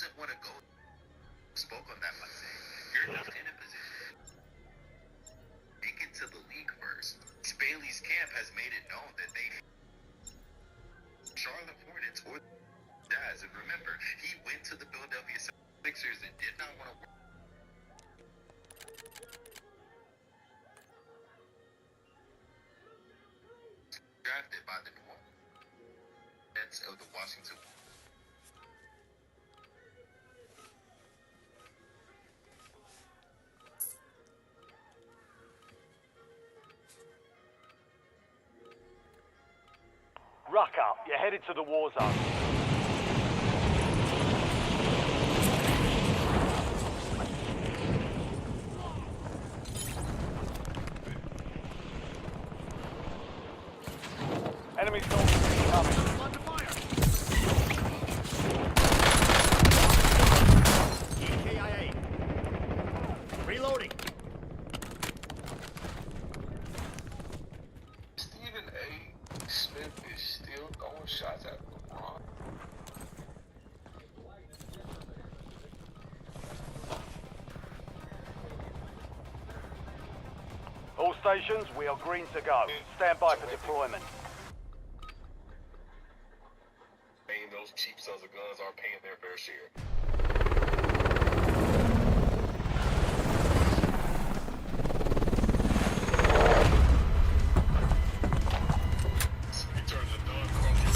doesn't want to go. Spoke on that by saying, "You're not in a position to make it to the league first." Bailey's camp has made it known that they Charlotte Hornets or Jazz, and remember, he went to the Philadelphia Sixers and did not want to work. Drafted by the New Orleans Nets of the Washington. Ruck up, you're headed to the war zone. Enemy soldiers coming. Under fire! EKIA. Reloading. Stephen A. Smith is still throwing shots at LeBron. All stations, we are green to go. Stand by for deployment. Those cheap sons of guns are paying their fair share. Return to the dog crossing.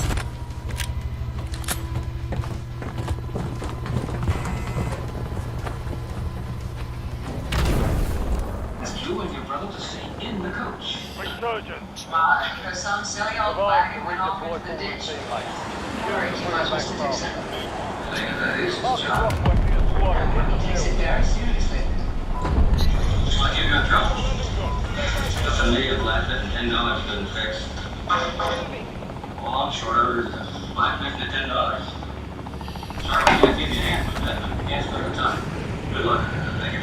It's you and your brother to stay in the coach. Resurgence. Why? Because some silly old Provide to wagon went off redeploy into the forward ditch. teammates. Worry too much, Mr. Dixon. I think that is his Mark job. Rockwell for your squad. He takes it very seriously. Looks like you got trouble. Just a native left it and $10 couldn't fix. All I'm short of is $5.50 to $10. Sorry, I can't give you a hand with that, but yes, for a time. Good luck. Thank you.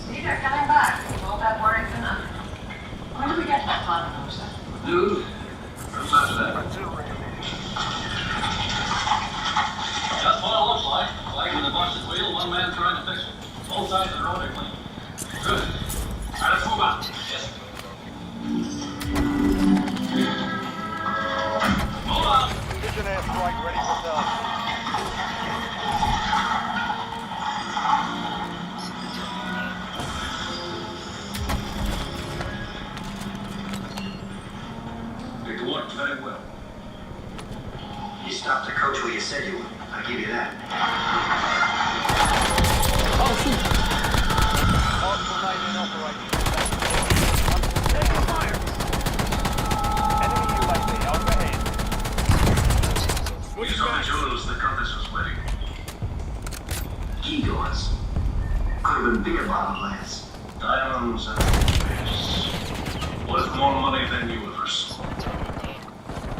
See, they're coming back. All that worry for nothing. When do we get that Ponderosa? Dude, what's that? That's what it looks like. Like with a busted wheel, one man trying to fix it. Both sides of the road are clean. Good. All right, let's move on. Yes. Hold on. Precision airstrike ready for target. It worked very well. You stopped the coach where you said you would. I'll give you that. Mark remain in operation. Taking fire. Enemy UAV overhead. We saw the jewels the compass was waiting. Key doors. Could have been beer bottle glass. Diamonds and space. Worth more money than universe.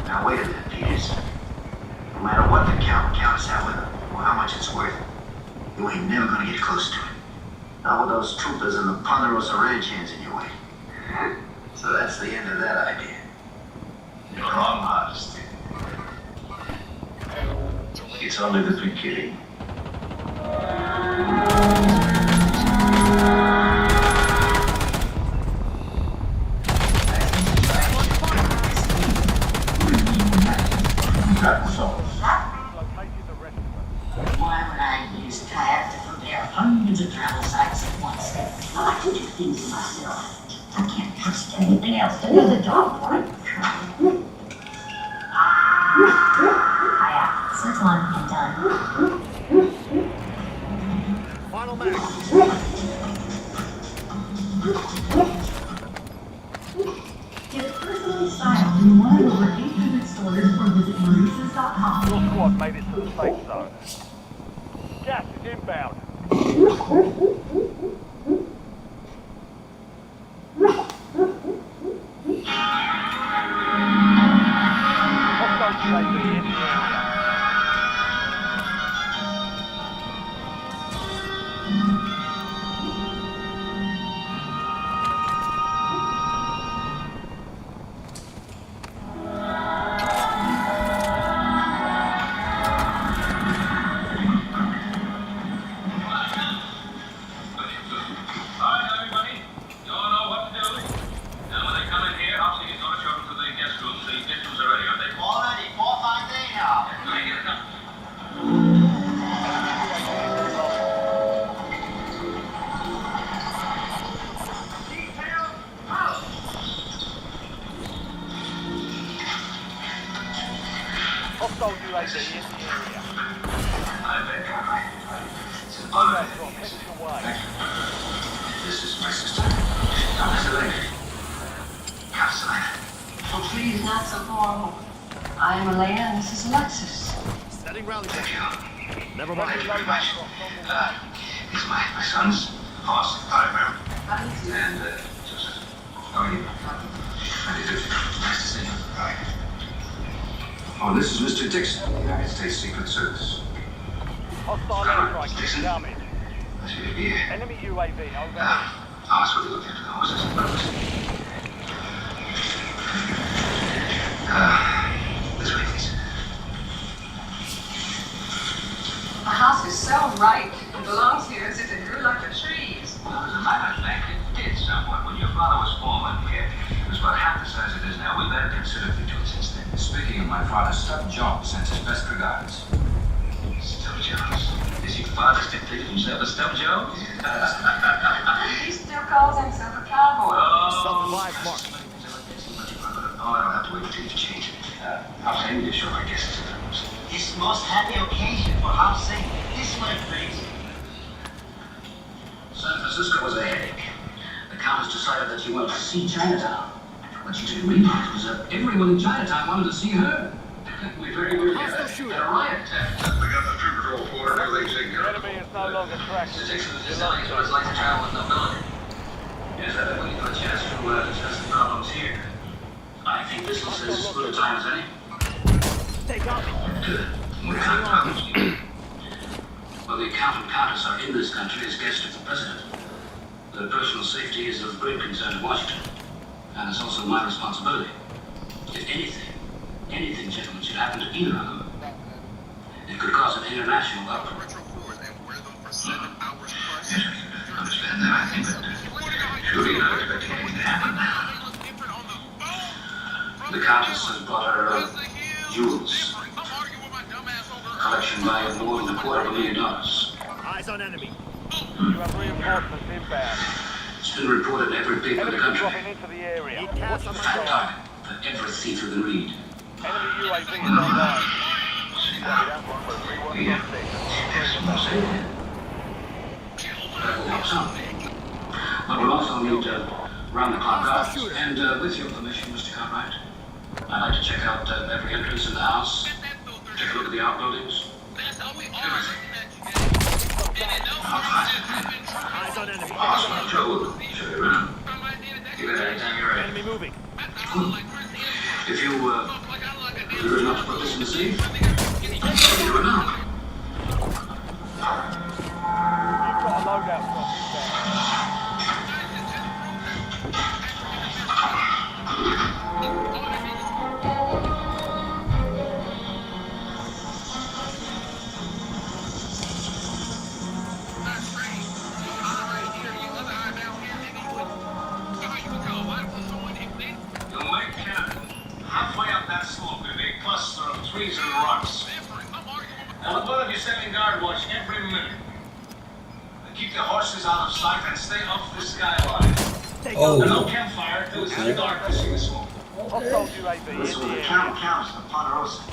Now wait a minute, Peters. No matter what the count counts out with it, or how much it's worth, you ain't never gonna get close to it. Not with those troopers and the Ponderosa Ranch hands in your way. So that's the end of that idea. You're wrong, Majesty. It's only the beginning. That's all. Located the rest of them. Why would I use kayaks to compare hundreds of travel sites at once? I like to do things myself. I can't trust anything else to do the job, right? Kayak, switch one and done. Final mag. Get personally styled in one of over 800 stores or visit Maurice's.com. Your squad made it to the safe zone. Gas is inbound. Hostile UAV in the area. UAV in the area. I bet, Conrad. It's an Loadout honor. drop headed your way. Thank you. This is my sister. Countess Elena. Countess Elena. Oh, please, not so formal. I am Elena, and this is Alexis. Setting rally. Thank you. Never Thank mind. you very much. These are my sons, Horst, Oliver, and Joseph. How are you? How do you do? Nice to see you. Hi. Oh, this is Mr. Dixon, United States Secret Service. Hostile airstrike Dixon. incoming. Nice to be here. Enemy UAV overhead. I was really looking into the horses and brothers. This way, please. The house is so right. It belongs here as if it grew like the trees. Well, as a matter of fact, it did somewhat. When your father was foreman here, it was about half the size it is now. We've added considerably to it since then. Speaking of my father, Stubb Jones sends his best regards. Stubb Jones. Is your father still thinking himself a Stubb Jones? He still calls himself a cowboy. Self-revive mark. Oh, I don't have to wait until you change it. I'll send you a show, I guess. This most happy occasion for house sake. This way, please. San Francisco was a headache. The Countess decided that she wanted to see Chinatown. What she didn't realize was that everyone in Chinatown wanted to see her. We very well had a riot. We got the trooper patrol quarter, everything's in The here. enemy is no longer tracking. Mr. Dixon was just telling us what it's like to travel with nobility. Yes, I bet when you got a chance to discuss the problems here. I think this is as good a time as any. Take off. Good. What kind of problems do you have? Well, the Count and Countess are in this country as guests of the President. Their personal safety is of great concern to Washington. And it's also my responsibility. If anything, gentlemen, should happen to either of them, it could cause an international uproar. Retro 4s and wear them for 7 hours plus. Yes, I understand that, I think, but surely you're not expecting anything to happen now. The Countess has brought her jewels. Collection value of more than $250,000. Eyes on enemy. You have reinforcements inbound. It's been reported in every paper in the Enemy country. dropping into the area. Need cast on A my fat door. target for every thief who can read. Enemy UAV is online. Yeah. There's some more safety. That will help some. But we'll also need round-the-clock guards. And with your permission, Mr. Cartwright, I'd like to check out every entrance in the house. Take a look at the outbuildings. Eyes on enemy. Awesome. Joe will show you around. Give it any time you're ready. Enemy moving. If you're good enough to put this in the safe, do it now. You've got a loadout drop inbound. You'll make camp. Halfway up that slope, there's a cluster of trees and rocks. I want one of you standing guard watch every minute. And keep the horses out of sight and stay off the skyline. Oh. And no campfire till it's in the dark to see the smoke. Hostile UAV This in was the the area. Countess of Ponderosa.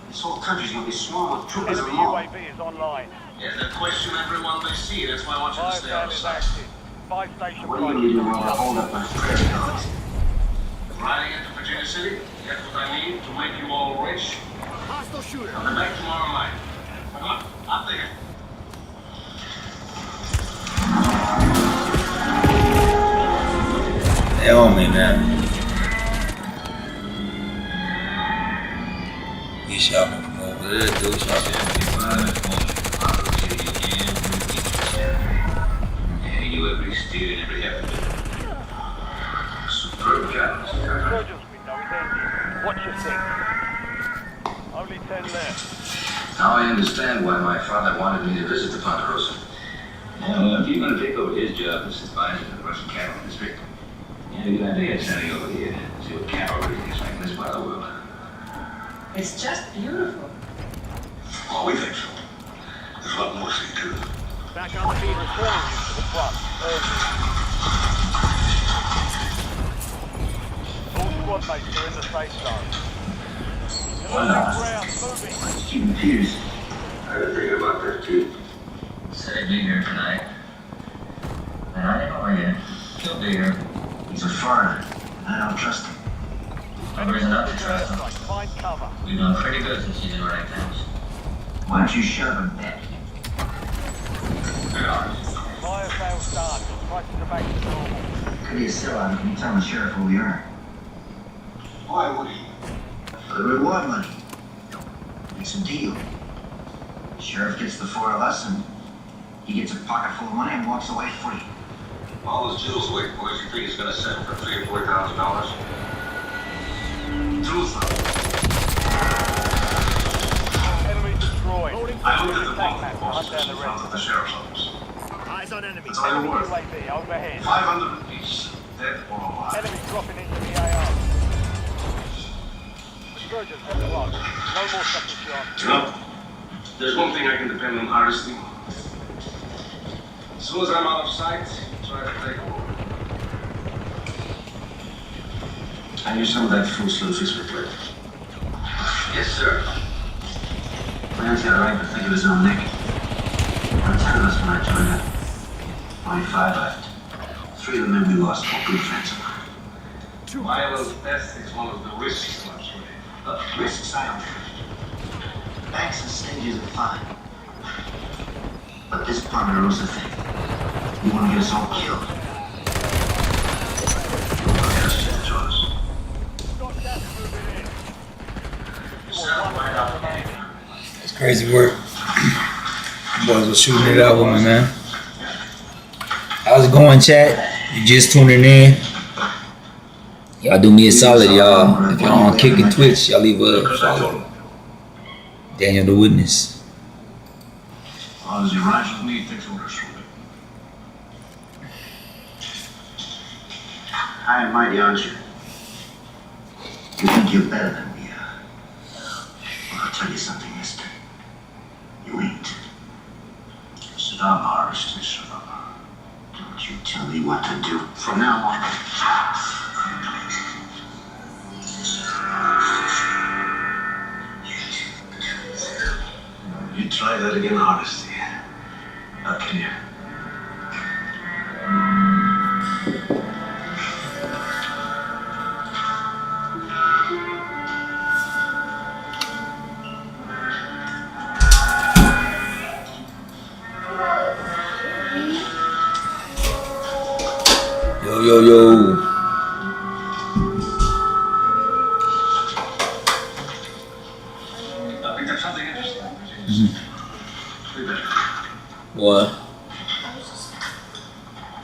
This whole country's gonna be swarmed with troopers Enemy and more. UAV is online. Yeah, they question everyone they see. That's why I want you to Fire stay out fan of is sight. active. 5 station What are you gonna do when I prices. hold up my prairie dogs? Riding into Virginia City, get what I need to make you all rich. Hostile shooter. I'll be back tomorrow night. Come on, up there. É homem, né? You shot me from over there, dude. Shot me Yeah, you every steer and every effort. Superb job, Mr. Cartwright. Insurgents window is ending. Watch your six. Only 10 left. Now I understand why my father wanted me to visit the Ponderosa. Yeah, well, if you're going to take over his job as advisor to the Russian cavalry district, yeah, good idea sending over here to see what cavalry is like in this part of the world. It's just beautiful. Well, we think so. There's a lot more to see, too. Back on the beat. Returning you to the front. Urgent. All squad mates are in the safe zone. You're losing ground. Moving. Keeping Peters. I've been thinking about that too. Said he'd be here tonight. And I didn't know yet. He'll be here. He's a foreigner. I don't trust him. No reason not to trust him. Find cover. We've done pretty good since he's in right things. Why don't you shove him back? Fire sale start. Prices are back to normal. Could be a sellout if you tell the sheriff who we are. Why would he? For the reward money. It's a deal. The sheriff gets the four of us, and he gets a pocket full of money and walks away free. All those jewels away, boys, you think he's gonna sell for $3,000 or $4,000? Truth. Enemy destroyed. I looked at the book, Hunt boss, down the in front of the sheriff's office. Eyes on enemy. It's all worth. UAV overhead. 500 apiece, dead or alive. Enemy dropping into the AR. Scourgeon, set the lock. No more second shot. You know, there's one thing I can depend on, Hardesty. As soon as I'm out of sight, try to take over. I use some of that food slow fish with plate. Yes, sir. Man's got a right to think of his own neck. There were 10 of us when I joined up. Only 5 left. 3 of the men we lost were good friends of mine. Milo's death is one of the risks, I'm sure. Look, risks I don't take. Banks and stages are fine. But this Ponderosa thing, you want to get us all killed. Yes, Jonas. It's crazy work. Boys was shooting it out with me, man. How's it going, chat? You just tuning in? Y'all do me a solid, y'all. If y'all on Kick and Twitch, y'all leave a follow. Daniel the Witness. As long as he rides with me, he takes orders from me. High and mighty, aren't you? You think you're better than we are. Well, I'll tell you something, mister. You ain't. Sit down, Hardesty, sit down. Don't you tell me what to do from now on. You try that again, Hardesty. How can you? Yo. I think that's something interesting. What?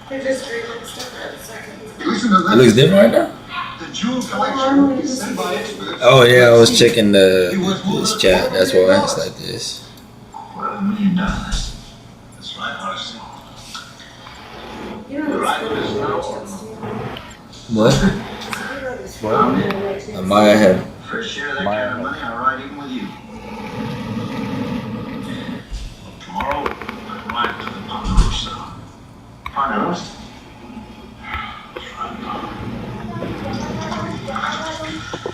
It just looks different, so I can... Listen to It looks different right now? The jewel collection is sent by experts. Oh yeah, I was checking this chat. That's why it's like this. $250,000. That's right, Hardesty. You know, Right, it's it is now. What? Maya had. First share of that kind of money, I'll ride even with you. Tomorrow, I'm right to the Ponderosa. Ponderosa?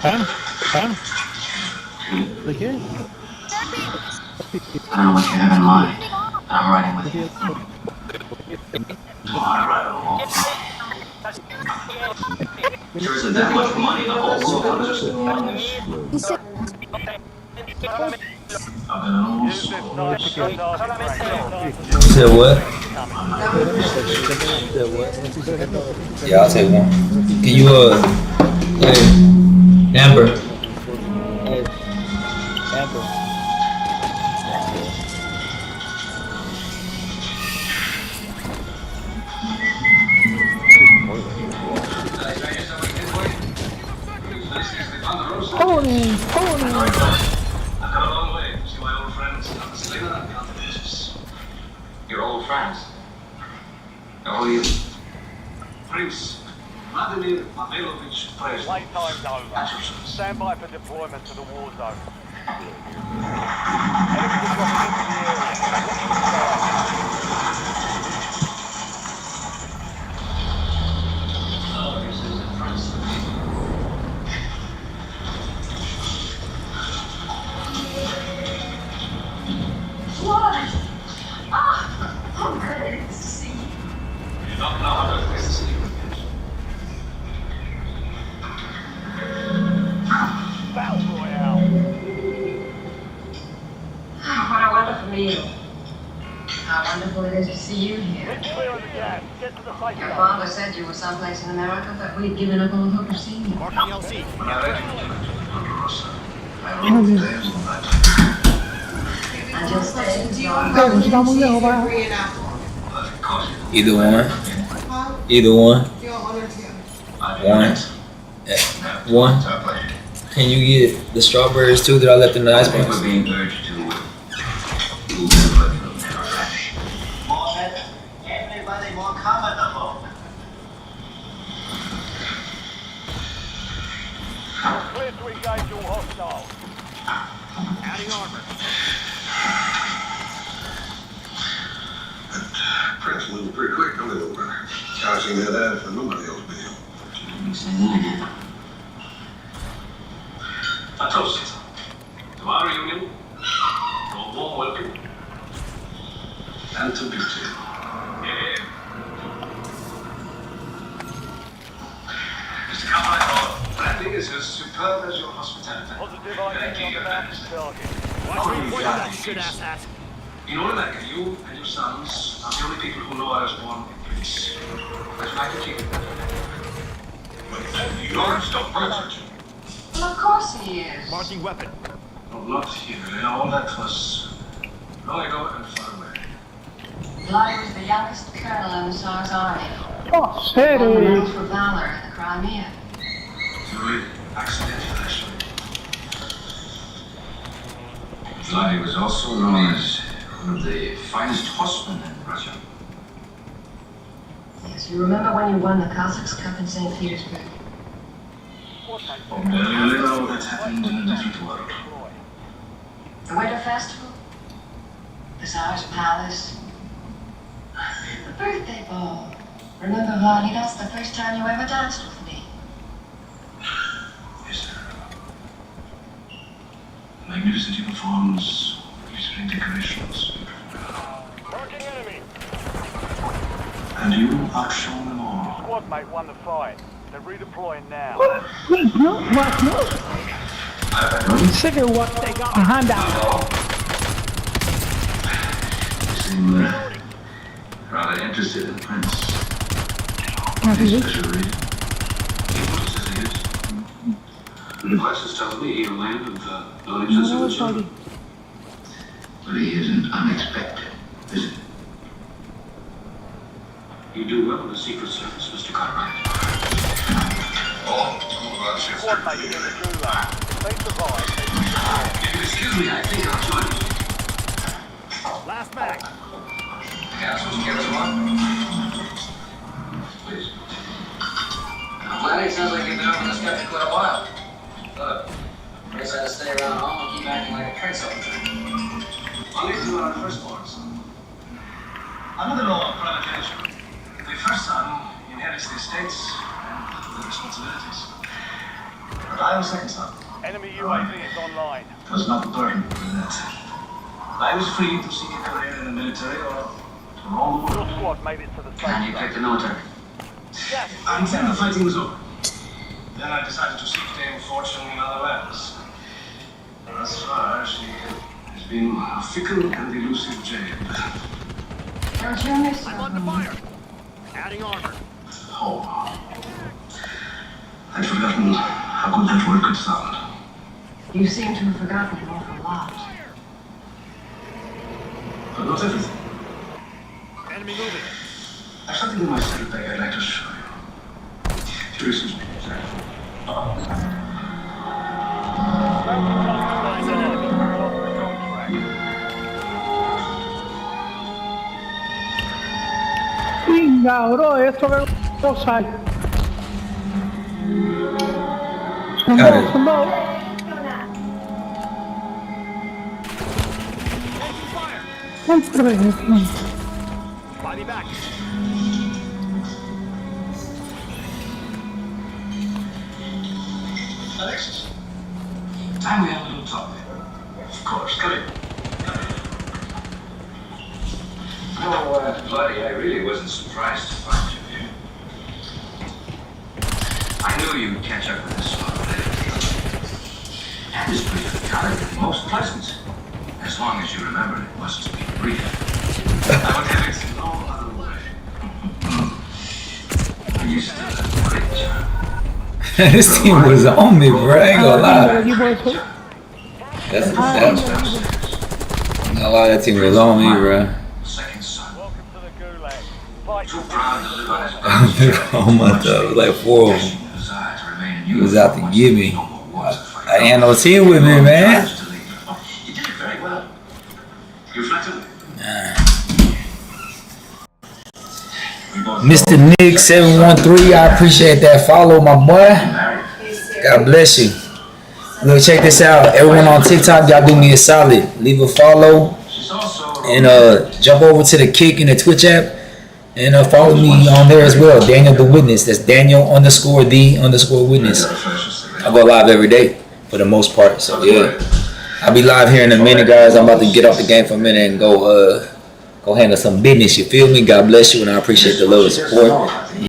I don't know what you have in mind, but I'm riding with you. All right, along. There isn't that much money in the whole world. I'm just I've been almost. Use this knife to go target practice. You said what? Yeah, I'll take one. Can you hey, Amber? I've come a long way to see my old friends, Slinger and Contagious. Your old friends. How are you? Prince Vladimir Pavlovich Presley. Late time's over. Stand by for deployment to the war zone. Enemies are dropping into the area. Watch the Oh, this is the prince. the safe Your zone. father said you were someplace in America, but we'd given up on hope of seeing you. Marking LC. When I left Ponderosa, I rode days and nights. And you'll stay Do you until want mac and cheese or brie and apple? Of course, Either one. Huh? Either one. Do you want one or two? One. One. Can you get the strawberries too that I left in the I icebox? think we're being urged to move, but it'll never vanish. Mohammed, everybody more comfortable. Clear to engage all hostiles. Adding armor. Prince moved pretty quick, don't it, old brother? I've seen that ad for nobody else but him. You say that again. I toast you to our reunion, to a warm welcome, and to beauty. Yeah. Mr. Carmichael, branding is as superb as your hospitality. Positive Thank ID on you, the Your mountain Majesty. target. Watch me point that shit ass hat. In all America, you and your sons are the only people who know I was born in Greece. I'd like to keep it that way. But you're still perfect. Well, of course he is. Marking weapon. No, not here. You know, all that was long ago and far away. Bloody was the youngest colonel in the Tsar's army. Oh, Won the sério? medal for valor in the Crimea. Purely accidental, actually. Vladdy was also known as one of the finest horsemen in Russia. Yes, you remember when you won the Cossacks Cup in St. Petersburg? Well, you know that happened in a different world. The Winter Festival? The Tsar's Palace? The birthday ball? Remember, Vladdy, that's the first time you ever danced with me. Yes, sir. Magnificent uniforms, glittering decorations. Marking enemy. And you outshone them all. Squad mate won the fight. They're redeploying now. Consider what they got behind out. You seem rather interested in Prince. Any special reason? He was as he is. The Princess tells me he landed with no interest in the children. But he isn't unexpected, is it? You do well in the Secret Service, Mr. Cartwright. Oh, Squad mate in the gulag. If they survive, they redeploy. if you excuse me, I think I'll join you. Last mag. Yeah, so give us one. Please. Now, Vladdy, sounds like you've been over this country quite a while. Look, I guess I had to stay around home and keep acting like a prince all the time. Only to our firstborn son. Under the law of primogeniture, the first son inherits the estates and the responsibilities. But I was second son. Enemy UAV is online. Was not burdened with that. I was free to seek a career in the military or to roam the Your world. squad made it to the And you safe picked zone. the military. Yes. Until the fighting was over. Then I decided to seek Dame Fortune in other lands. Thus far, she has been a fickle and elusive jade. Don't you miss I'm on the fire. Adding armor. Oh. I'd forgotten how good that word could sound. You seem to have forgotten an awful lot. But not everything. Enemy moving. I've something in my saddlebag I'd like to show you. If you excuse me, sir. Eyes on enemy. Lost the contract. Venga, bro, esto es cosa. Son Got dos, it. son dos. Taking fire. Body back. Alexis, time we have a little talk. Of course, come in. No, Vladdy, I really wasn't surprised to find you here. I knew you'd catch up with this one. And this brief got most pleasant. As long as you remember it was to be brief. I would have it no other way. used to do a great job. This team was on me, bro. I ain't gonna lie. You boys too? That's a fact. A lot of that team was on me, bro. Second son. Welcome to the Gulag. Fight. Too proud to live on his They were on my top. It was like 4 of them. He was out to get me. I ain't no team with me, man. You did it very well. You flattered. Mr. Nick 713, I appreciate that follow, my boy. God bless you. Look, check this out. Everyone on TikTok, y'all do me a solid. Leave a follow and jump over to the Kick and the Twitch app and follow me on there as well. Daniel the Witness. That's Daniel_the_witness. I go live every day for the most part. So yeah, I'll be live here in a minute, guys. I'm about to get off the game for a minute and go handle some business. You feel me? God bless you, and I appreciate the love and support.